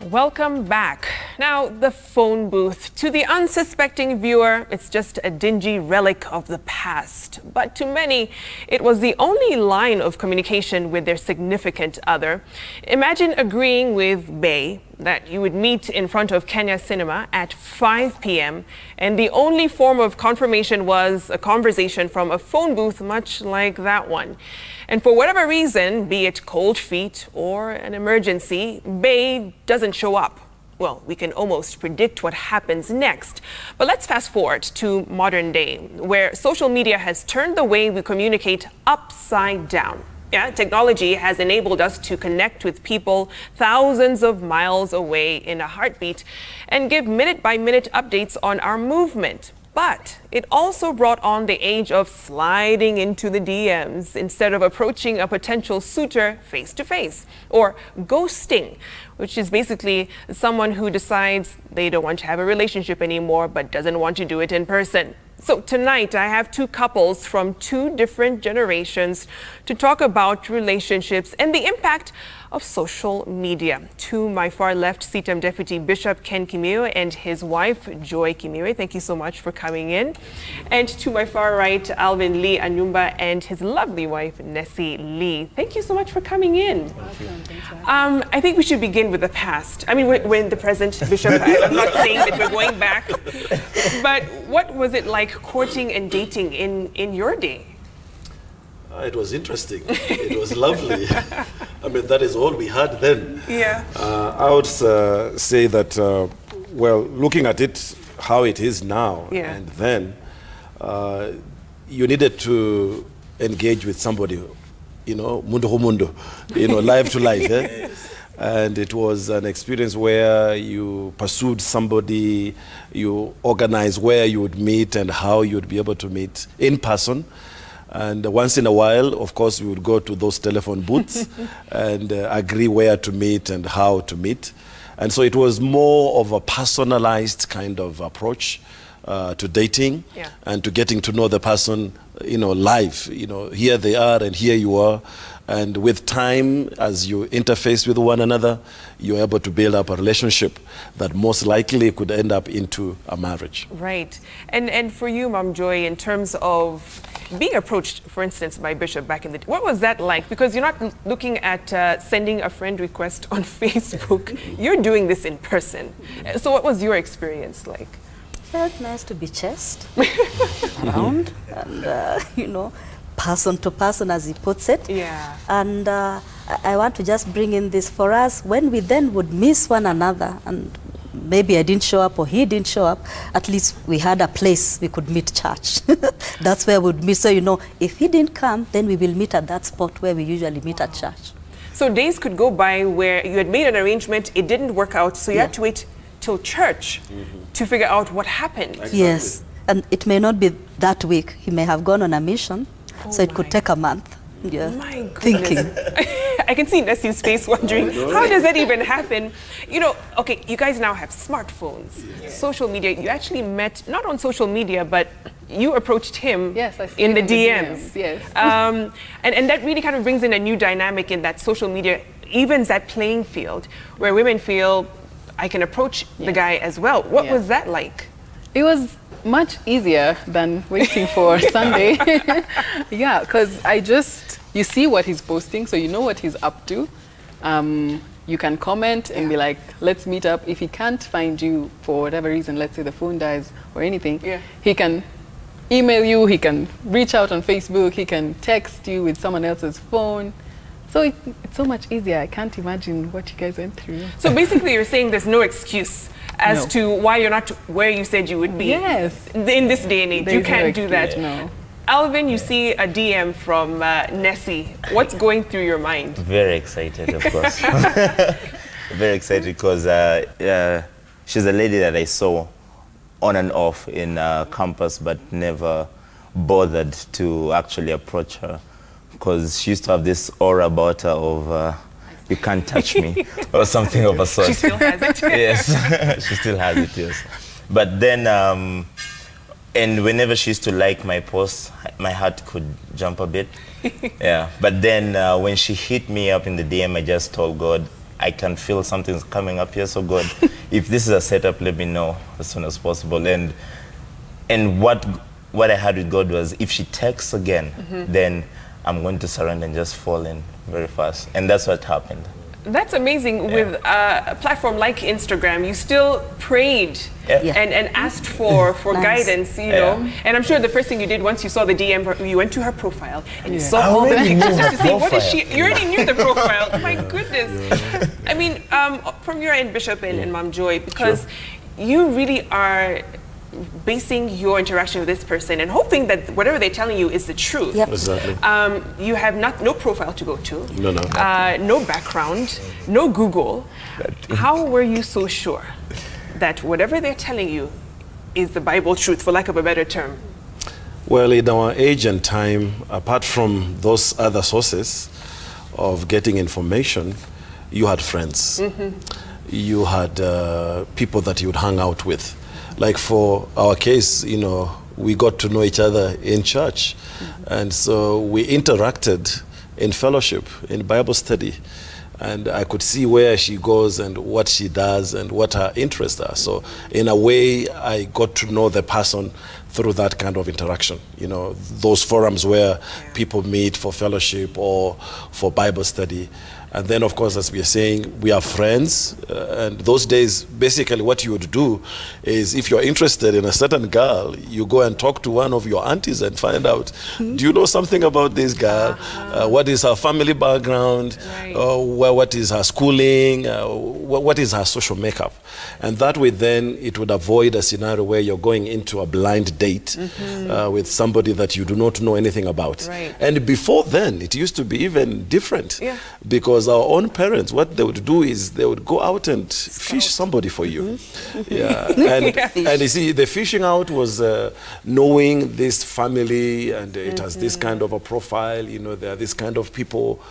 Welcome back. Now, the phone booth. To the unsuspecting viewer, it's just a dingy relic of the past. But to many, it was the only line of communication with their significant other. Imagine agreeing with Bay that you would meet in front of Kenya Cinema at 5 p.m. and the only form of confirmation was a conversation from a phone booth much like that one. And for whatever reason, be it cold feet or an emergency, Bay doesn't show up. Well, we can almost predict what happens next. But let's fast forward to modern day, where social media has turned the way we communicate upside down. Yeah, technology has enabled us to connect with people thousands of miles away in a heartbeat and give minute-by-minute updates on our movement. But it also brought on the age of sliding into the DMs instead of approaching a potential suitor face-to-face, or ghosting, which is basically someone who decides they don't want to have a relationship anymore but doesn't want to do it in person. So tonight I have two couples from two different generations to talk about relationships and the impact of social media. To my far left, CITAM Deputy Bishop Ken Kimiwe and his wife, Joy Kimiwe. Thank you so much for coming in. And to my far right, Alvin Lee Anyumba and his lovely wife, Nessie Lee. Thank you so much for coming in. I think we should begin with the past. I mean, we're in the present, Bishop. I'm not saying that we're going back. But what was it like courting and dating in your day? It was interesting. It was lovely. I mean, that is all we had then. Yeah. I would say that, well, looking at it, how it is now, yeah, and then, you needed to engage with somebody, you know, mundo ho mundo, you know, life to life. Eh? And it was an experience where you pursued somebody, you organized where you would meet and how you would be able to meet in person. And once in a while, of course, we would go to those telephone booths and agree where to meet and how to meet. And so it was more of a personalized kind of approach to dating, yeah, and to getting to know the person, you know, live. You know, here they are and here you are. And with time, as you interface with one another, you're able to build up a relationship that most likely could end up into a marriage. Right. And for you, Mom Joy, in terms of being approached, for instance, by Bishop back in the day, what was that like? Because you're not looking at sending a friend request on Facebook. You're doing this in person. So what was your experience like? Felt nice to be chased around and, you know, person to person, as he puts it. Yeah. And I want to just bring in this for us, when we then would miss one another, and maybe I didn't show up or he didn't show up, at least we had a place we could meet church. That's where we'd meet. So, you know, if he didn't come, then we will meet at that spot where we usually meet at church. So days could go by where you had made an arrangement, it didn't work out, so you had to wait till church to figure out what happened. Exactly. Yes, and it may not be that week. He may have gone on a mission. So it could take a month. Yeah. My goodness. Thinking. I can see Nessie's face wondering, how does that even happen? You know, okay, you guys now have smartphones, social media. You actually met, not on social media, but you approached him, yes, in the DMs. Yes. And that really kind of brings in a new dynamic in that social media evens that playing field where women feel, I can approach the guy as well. What was that like? It was much easier than waiting for Sunday. Yeah, because you see what he's posting, so you know what he's up to. You can comment and be like, let's meet up. If he can't find you for whatever reason, let's say the phone dies or anything, he can email you, he can reach out on Facebook, he can text you with someone else's phone. So it's so much easier. I can't imagine what you guys went through. So basically you're saying there's no excuse as to why you're not where you said you would be. Yes. In this day and age, you can't do that. No. Alvin, you see a DM from Nessie. What's going through your mind? Very excited, of course. Very excited because she's a lady that I saw on and off in campus, but never bothered to actually approach her because she used to have this aura about her of you can't touch me, or something of a sort. She still has it. Yes, she still has it, yes. But then, and whenever she used to like my posts, my heart could jump a bit. Yeah. But then when she hit me up in the DM, I just told God, I can feel something's coming up here. So God, if this is a setup, let me know as soon as possible. And what I had with God was, if she texts again, then I'm going to surrender and just fall in very fast. And that's what happened. That's amazing. With a platform like Instagram, you still prayed and asked for guidance, you know. And I'm sure the first thing you did once you saw the DM, you went to her profile and you saw all the pictures just to see what is she. You already knew the profile. Oh my goodness. I mean, from your end, Bishop and Mom Joy, because you really are basing your interaction with this person and hoping that whatever they're telling you is the truth. Yep. Exactly. You have no profile to go to. No. No background, no Google. How were you so sure that whatever they're telling you is the Bible truth, for lack of a better term? Well, in our age and time, apart from those other sources of getting information, you had friends. You had people that you would hang out with. Like for our case, you know, we got to know each other in church. And so we interacted in fellowship, in Bible study. And I could see where she goes and what she does and what her interests are. So in a way, I got to know the person through that kind of interaction. You know, those forums where people meet for fellowship or for Bible study. And then, of course, as we are saying, we are friends. And those days, basically what you would do is, if you're interested in a certain girl, you go and talk to one of your aunties and find out, do you know something about this girl? What is her family background? What is her schooling? What is her social makeup? And that way, then, it would avoid a scenario where you're going into a blind date with somebody that you do not know anything about. And before then, it used to be even different. Because our own parents, what they would do is they would go out and fish somebody for you. And you see, the fishing out was knowing this family, and it has this kind of a profile, you know, there are this kind of people.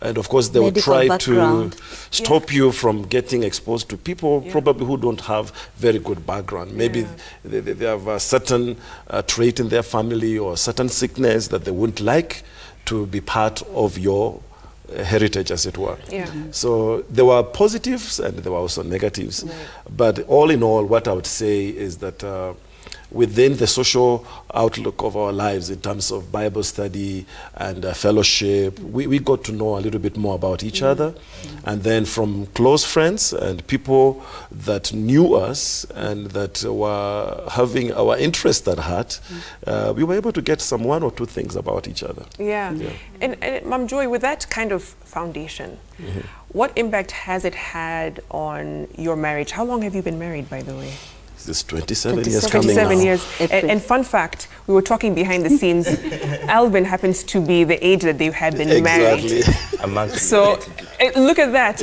And of course, they would try to stop you from getting exposed to people probably who don't have very good background. Maybe they have a certain trait in their family or a certain sickness that they wouldn't like to be part of your heritage, as it were. So there were positives and there were also negatives. But all in all, what I would say is that within the social outlook of our lives in terms of Bible study and fellowship, we got to know a little bit more about each other. And then from close friends and people that knew us and that were having our interest at heart, we were able to get some one or two things about each other. And Mom Joy, with that kind of foundation, what impact has it had on your marriage? How long have you been married, by the way? This 27 years coming 27 now. years. And fun fact, we were talking behind the scenes, Alvin happens to be the age that they had been married. So look at that,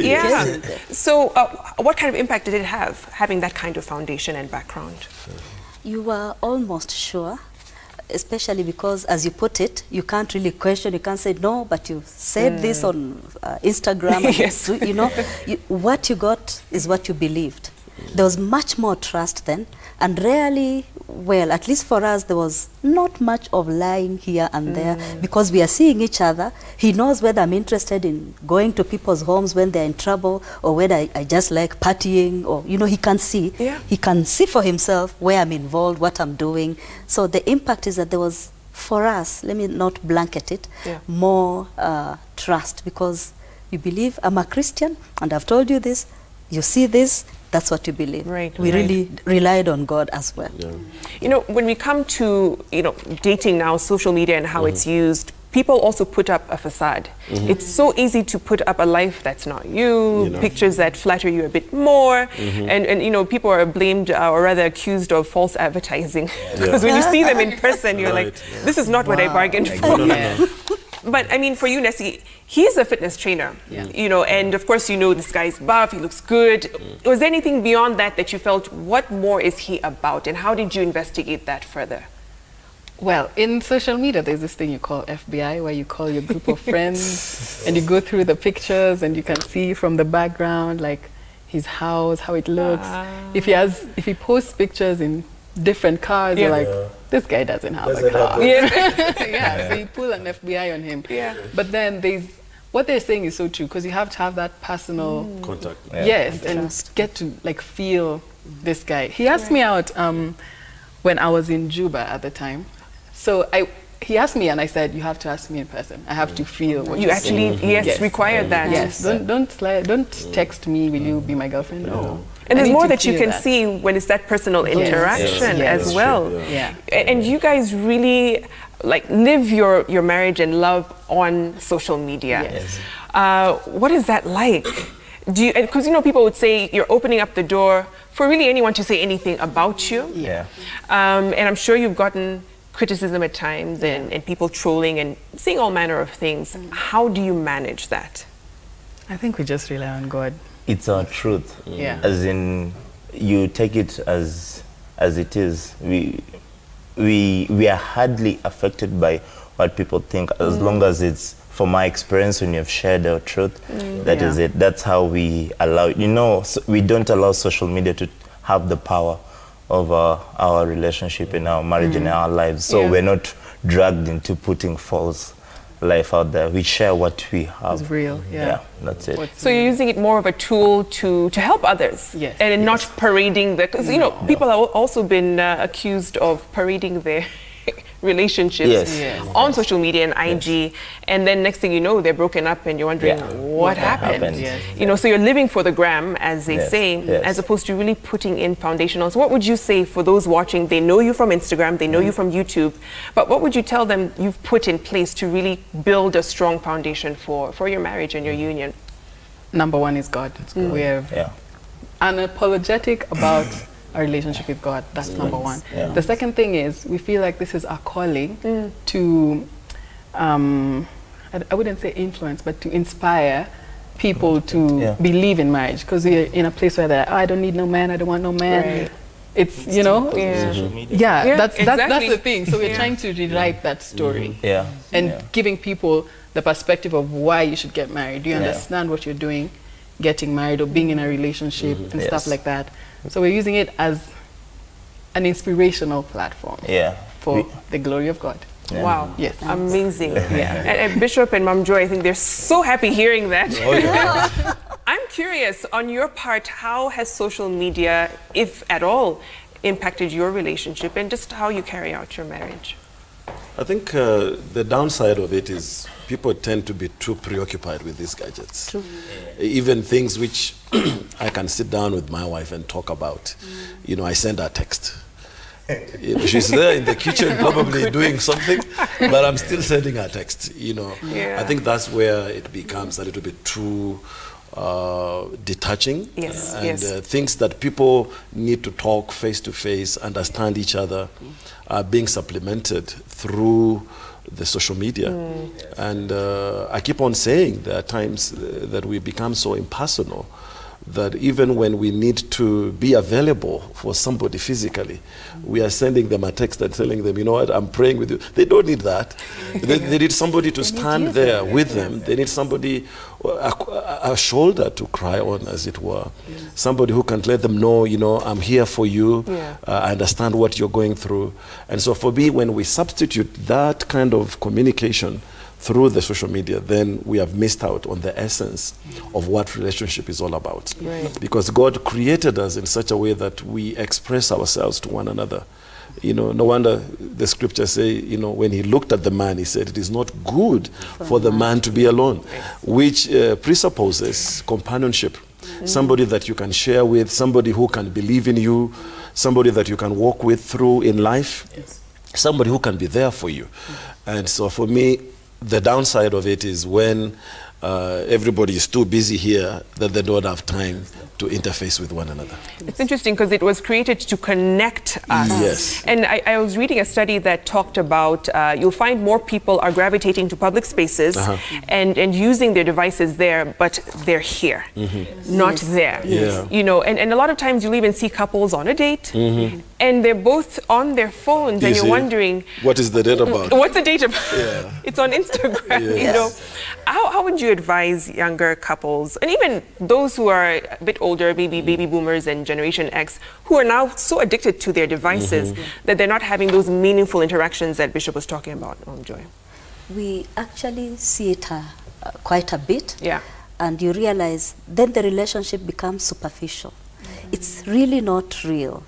So what kind of impact did it have, having that kind of foundation and background? You were almost sure, especially because, as you put it, you can't really question, you can't say no, but you said this on Instagram. And you know, what you got is what you believed. There was much more trust then, and rarely, well, at least for us, there was not much of lying here and there, because we are seeing each other. He knows whether I'm interested in going to people's homes when they're in trouble, or whether I just like partying, or, you know, he can see. He can see for himself where I'm involved, what I'm doing. So the impact is that there was, for us, let me not blanket it, more trust, because you believe I'm a Christian, and I've told you this, you see this, that's what you believe. We really relied on God as well. You know, when we come to, you know, dating now, social media and how it's used, people also put up a facade. It's so easy to put up a life that's not you, pictures that flatter you a bit more, and you know, people are blamed or rather accused of false advertising. Because when you see them in person, you're like, this is not what I bargained for. But I mean, for you, Nessie, he's a fitness trainer, you know, and of course, you know, this guy's buff, he looks good. Was there anything beyond that that you felt, what more is he about, and how did you investigate that further? Well, in social media, there's this thing you call FBI, where you call your group of friends and you go through the pictures and you can see from the background, like his house, how it looks. If he posts pictures in different cars, you're like, this guy doesn't have a car. So you pull an FBI on him. But then there's what they're saying is so true, because you have to have that personal Contact. Yeah. yes, and Trust. get to like feel this guy. He asked me out when I was in Juba at the time. So he asked me, and I said, "You have to ask me in person. I have to feel what You you're actually, saying." yes, required that. Yes, don't text me. Will you be my girlfriend? No. And I there's need more to that you feel can that. see when it's that personal interaction Yes, as that's well. true, Yeah. And you guys really like live your marriage and love on social media. Yes. What is that like? Do you, because people would say you're opening up the door for really anyone to say anything about you. Yeah. And I'm sure you've gotten criticism at times and people trolling and saying all manner of things. How do you manage that? I think we just rely on God. It's our truth. Yeah. As in, you take it as it is. We are hardly affected by what people think, as long as it's, from my experience, when you've shared our truth, that is it. That's how we allow, we don't allow social media to have the power over our relationship and our marriage and our lives. So Yeah. we're not dragged into putting false life out there. We share what we have. It's real. Yeah, that's it. So you're using it more of a tool to help others, Yes. and not parading because people have also been accused of parading their relationships Yes. on social media and IG, and then next thing you know they're broken up, and you're wondering what happened. Yes. So you're living for the gram, as they Yes. say, Yes. as opposed to really putting in foundational. So what would you say for those watching? They know you from Instagram, they know you from YouTube, but what would you tell them you've put in place to really build a strong foundation for your marriage and your union? Number one is God. We're Yeah. unapologetic about our relationship with God. That's number one. Yeah. The second thing is we feel like this is our calling to, I wouldn't say influence, but to inspire people to believe in marriage, because we're in a place where they're, I don't need no man, I don't want no man. Right. It's, Social media. Yeah, that's exactly. the thing. So we're trying to rewrite that story Yeah. and Yeah. giving people the perspective of why you should get married. Do you understand what you're doing, getting married or being in a relationship and stuff Yes. like that? So we're using it as an inspirational platform Yeah. for the glory of God. Yeah. Wow. Yes. Amazing. Yeah. And Bishop and Mom Joy, I think they're so happy hearing that. Oh, yeah. I'm curious, on your part, how has social media, if at all, impacted your relationship and just how you carry out your marriage? I think the downside of it is people tend to be too preoccupied with these gadgets. True. Even things which I can sit down with my wife and talk about. I send her a text. She's there in the kitchen probably doing something, but I'm still sending her a text. Yeah. I think that's where it becomes a little bit too detaching. Yes, And yes. things that people need to talk face to face, understand each other, are being supplemented through the social media. And I keep on saying there are times that we become so impersonal that even when we need to be available for somebody physically, we are sending them a text and telling them, you know what, I'm praying with you. They don't need that. They need somebody to stand there with them. They need somebody, a shoulder to cry on, as it were. Somebody who can let them know, I'm here for you. I understand what you're going through. And so for me, when we substitute that kind of communication through the social media, then we have missed out on the essence of what relationship is all about. Right. Because God created us in such a way that we express ourselves to one another. No wonder the scriptures say, when he looked at the man, he said, it is not good for the man to be alone, which presupposes companionship. Somebody that you can share with, somebody who can believe in you, somebody that you can walk with through in life, somebody who can be there for you. And so for me, the downside of it is when everybody is too busy here that they don't have time to interface with one another. It's interesting because it was created to connect us. Yes. And I was reading a study that talked about you'll find more people are gravitating to public spaces and using their devices there, but they're here, not there. Yeah. And a lot of times you'll even see couples on a date and they're both on their phones and you're see? wondering, What is the date about? what's the date about? Yeah. It's on Instagram, Yes. How would you advise younger couples, and even those who are a bit older, maybe baby boomers and Generation X, who are now so addicted to their devices that they're not having those meaningful interactions that Bishop was talking about, Joy? We actually see it quite a bit. Yeah. And you realize then the relationship becomes superficial. It's really not real.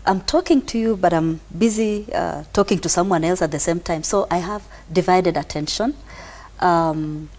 I'm talking to you, but I'm busy talking to someone else at the same time. So I have divided attention. I'm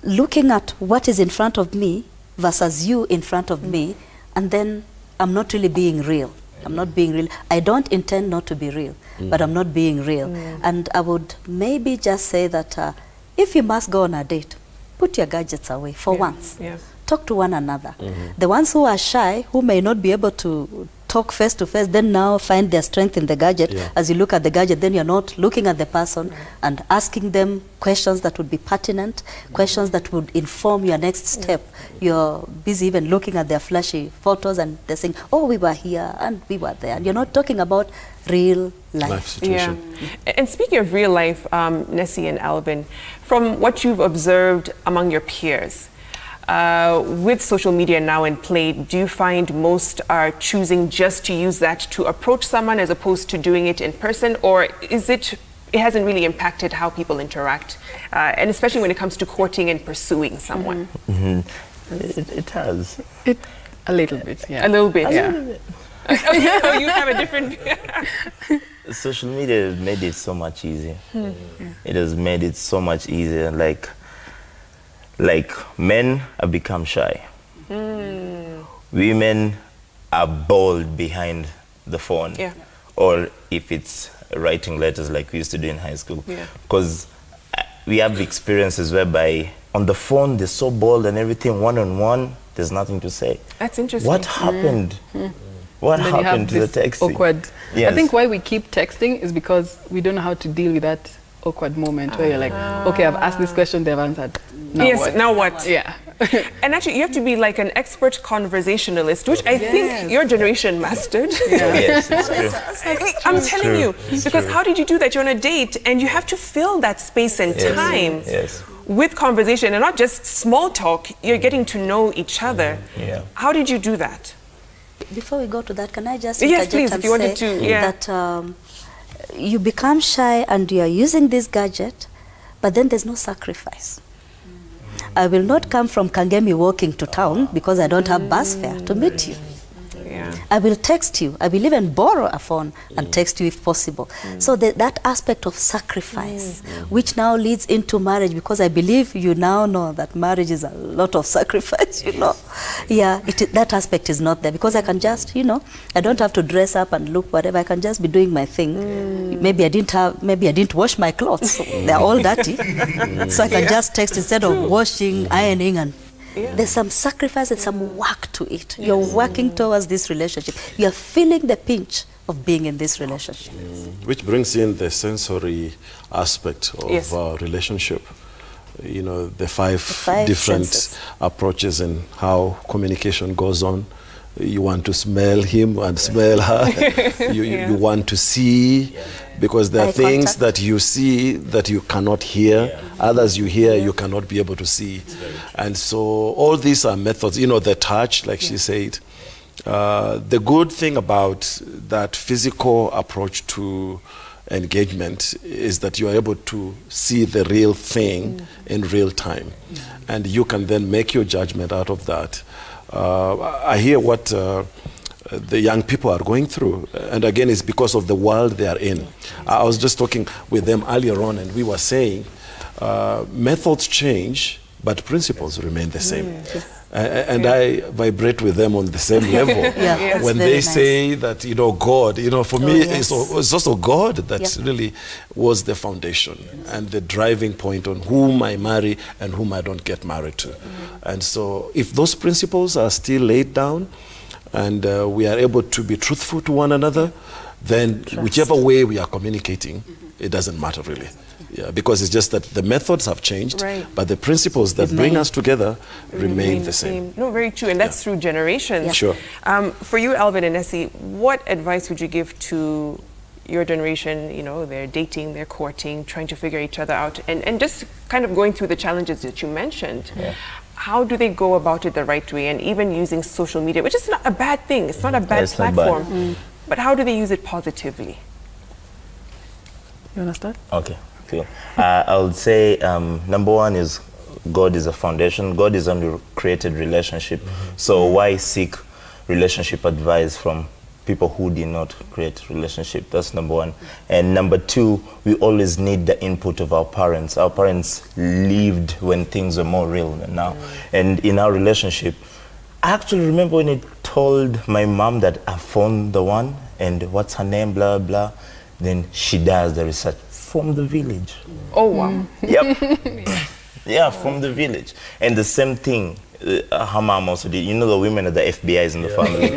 looking at what is in front of me versus you in front of me, and then I'm not really being real. I'm not being real. I don't intend not to be real, but I'm not being real. And I would maybe just say that if you must go on a date, put your gadgets away for once. Yeah. Talk to one another. The ones who are shy, who may not be able to talk face to face, then now find their strength in the gadget. As you look at the gadget, then you're not looking at the person and asking them questions that would be pertinent, questions that would inform your next step. You're busy even looking at their flashy photos and they're saying, oh, we were here and we were there. And you're not talking about real life. Situation. Yeah. And speaking of real life, Nessie and Alvin, from what you've observed among your peers, with social media now in play, do you find most are choosing just to use that to approach someone as opposed to doing it in person, or is it hasn't really impacted how people interact, and especially when it comes to courting and pursuing someone? It has. A little bit, yeah. A little bit, yeah. little bit. Oh, you have a different Social media has made it so much easier. It has made it so much easier. Like men have become shy. Women are bold behind the phone. Yeah. Or if it's writing letters like we used to do in high school. Yeah. Because we have experiences whereby on the phone they're so bold and everything, one-on-one, there's nothing to say. That's interesting. What happened? What Then you have happened to the this texting? awkward. Yes. I think why we keep texting is because we don't know how to deal with that awkward moment where you're like, okay, I've asked this question, they've answered. Now Yes, what? now what? Yeah. And actually, you have to be like an expert conversationalist, which I think your generation mastered. Yes, it's true. I'm telling you, because how did you do that? You're on a date and you have to fill that space and time Yes. with conversation and not just small talk. You're getting to know each other. Yeah. How did you do that? Before we go to that, can I just Yes, interject please, and if you wanted say to, yeah. that you become shy and you are using this gadget, but then there's no sacrifice. I will not come from Kangemi walking to town because I don't have bus fare to meet you. Yeah. I will text you. I will even borrow a phone and text you if possible. So that aspect of sacrifice, which now leads into marriage, because I believe you now know that marriage is a lot of sacrifice, you know. Yeah, that aspect is not there because I can just, you know, I don't have to dress up and look whatever. I can just be doing my thing. Maybe I didn't wash my clothes. So they're all dirty. So I can just text instead of washing, ironing, and there's some sacrifice and some work to it. You're working towards this relationship. You're feeling the pinch of being in this relationship. Which brings in the sensory aspect of our relationship. You know, the five different senses. approaches and how communication goes on. You want to smell him and smell her. You want to see, because there are things that you see that you cannot hear. Others you hear, you cannot be able to see. And so all these are methods, you know, the touch, like she said. The good thing about that physical approach to engagement is that you are able to see the real thing in real time. And you can then make your judgment out of that. I hear what the young people are going through, and again, it's because of the world they are in. I was just talking with them earlier on, and we were saying methods change, but principles remain the same. And I vibrate with them on the same level. When they say that, you know, God, you know, for me, it's also God that really was the foundation and the driving point on whom I marry and whom I don't get married to. And so if those principles are still laid down and we are able to be truthful to one another, then whichever way we are communicating, it doesn't matter really. Yeah, because it's just that the methods have changed, but the principles that bring us together remain the same. No, very true, and that's through generations. Sure. For you, Alvin and Nessie, what advice would you give to your generation? You know, they're dating, they're courting, trying to figure each other out, and just kind of going through the challenges that you mentioned. How do they go about it the right way, and even using social media, which is not a bad thing, it's not a bad platform, but how do they use it positively? You want to start? Okay. Cool. I would say number one is God is a foundation. God is only created relationship. So why seek relationship advice from people who did not create relationship? That's number one. And number two, we always need the input of our parents. Our parents lived when things were more real than now. And in our relationship, I actually remember when he told my mom that I found the one and what's her name, blah, blah. Then she does the research from the village. Oh, wow. Yep. Yeah, from the village. And the same thing her mom also did. You know, the women are the FBIs in the family.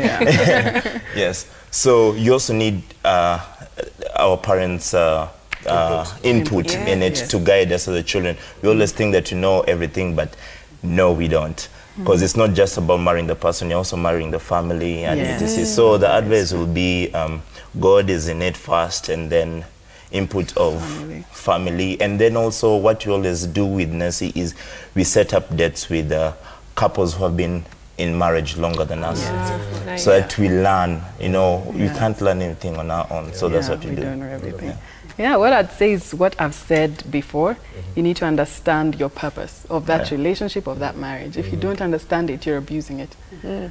Yes. So you also need our parents' input in it to guide us as the children. We always think that you know everything, but no, we don't. Because it's not just about marrying the person, you're also marrying the family. And etc. So the advice will be God is in it first, and then input of family. And then also what we always do with Nancy is we set up dates with couples who have been in marriage longer than us. So that we learn, you know, we can't learn anything on our own. So that's what we do. Don't know everything. Yeah, what I'd say is what I've said before. You need to understand your purpose of that relationship, of that marriage. If you don't understand it, you're abusing it.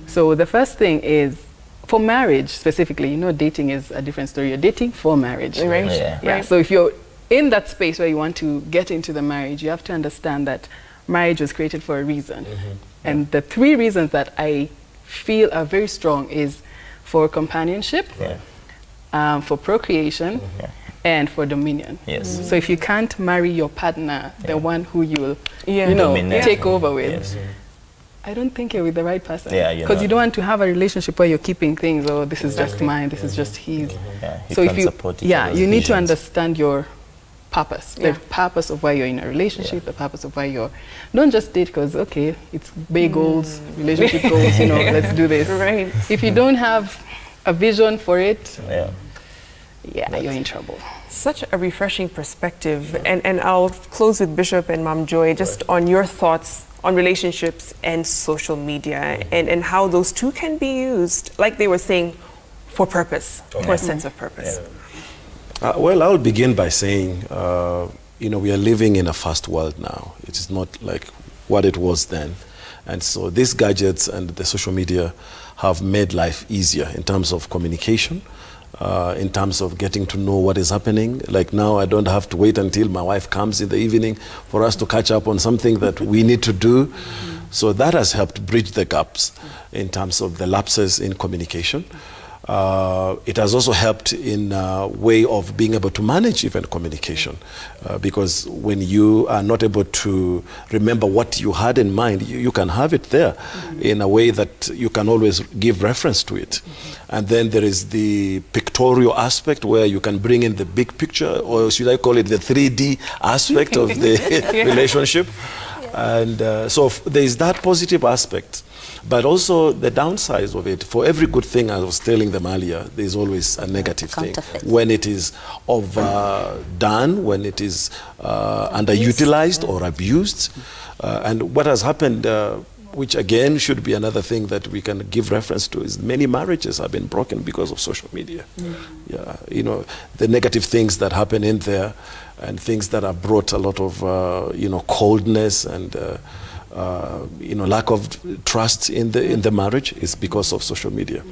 So the first thing is, for marriage specifically, you know, dating is a different story. You're dating for marriage. Right? So if you're in that space where you want to get into the marriage, you have to understand that marriage was created for a reason. And the three reasons that I feel are very strong is for companionship, for procreation, and for dominion. So if you can't marry your partner, the one who you'll, you know, take over with, I don't think you're with the right person. Because you don't want to have a relationship where you're keeping things, oh, this is just mine, this is just his. So if you, you need to understand your purpose, the purpose of why you're in a relationship, the purpose of why you're, don't just date because, okay, it's big goals, relationship goals, you know, let's do this. If you don't have a vision for it, you're in trouble. Such a refreshing perspective. And I'll close with Bishop and Mom Joy, just on your thoughts on relationships and social media and how those two can be used, like they were saying, for purpose, for a sense of purpose. Well, I'll begin by saying, you know, we are living in a fast world now. It is not like what it was then. And so these gadgets and the social media have made life easier in terms of communication, in terms of getting to know what is happening. Like now, I don't have to wait until my wife comes in the evening for us to catch up on something that we need to do. So that has helped bridge the gaps in terms of the lapses in communication. It has also helped in a way of being able to manage even communication, because when you are not able to remember what you had in mind, you can have it there in a way that you can always give reference to it. And then there is the pictorial aspect where you can bring in the big picture, or should I call it the 3D aspect of the relationship. And so there is that positive aspect. But also the downside of it, for every good thing, I was telling them earlier, there's always a negative thing. When it is overdone, when it is underutilized or abused. And what has happened, which again should be another thing that we can give reference to, is many marriages have been broken because of social media. You know, the negative things that happen in there and things that have brought a lot of, you know, coldness and you know, lack of trust in the marriage is because of social media.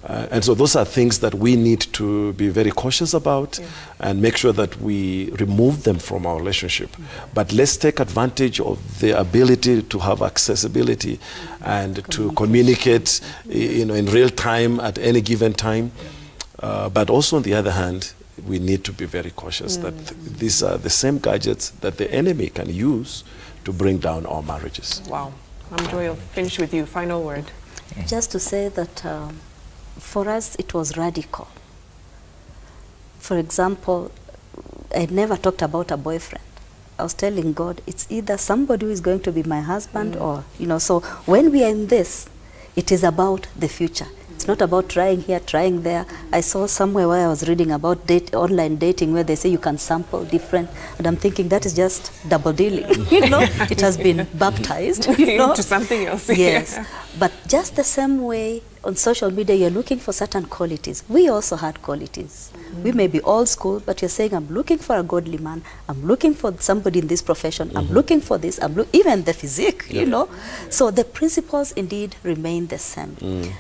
And so those are things that we need to be very cautious about and make sure that we remove them from our relationship. But let's take advantage of the ability to have accessibility and to communicate, you know, in real time at any given time. But also on the other hand, we need to be very cautious that these are the same gadgets that the enemy can use to bring down our marriages. Wow. Mom Joy, I'll finish with you. Final word. Just to say that for us, it was radical. For example, I never talked about a boyfriend. I was telling God, it's either somebody who is going to be my husband or, you know, so when we are in this, it is about the future. It's not about trying here, trying there. I saw somewhere where I was reading about online dating where they say you can sample different, and I'm thinking that is just double dealing. You know, it has been baptized, you know, to something else. Yes, Yeah. but just the same way on social media you're looking for certain qualities. We also had qualities. We may be old school, but you're saying, I'm looking for a godly man, I'm looking for somebody in this profession, I'm looking for this, even the physique, you know. So the principles indeed remain the same.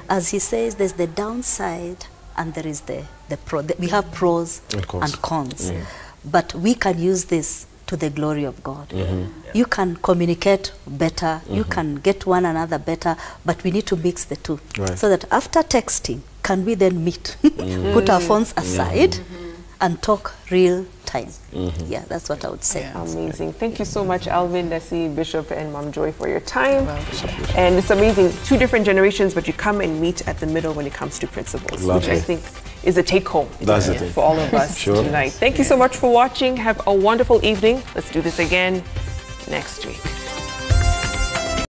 As he says, there's the downside and there is the pro. We have pros and cons. But we can use this to the glory of God. You can communicate better, you can get one another better, but we need to mix the two. So that after texting, can we then meet, put our phones aside and talk real time. Yeah, that's what I would say. Yeah. Amazing. Thank you so much, Alvin, Nessie, Bishop, and Mom Joy for your time. And it's amazing. 2 different generations, but you come and meet at the middle when it comes to principles, which I think is a take-home for all of us tonight. Thank you so much for watching. Have a wonderful evening. Let's do this again next week.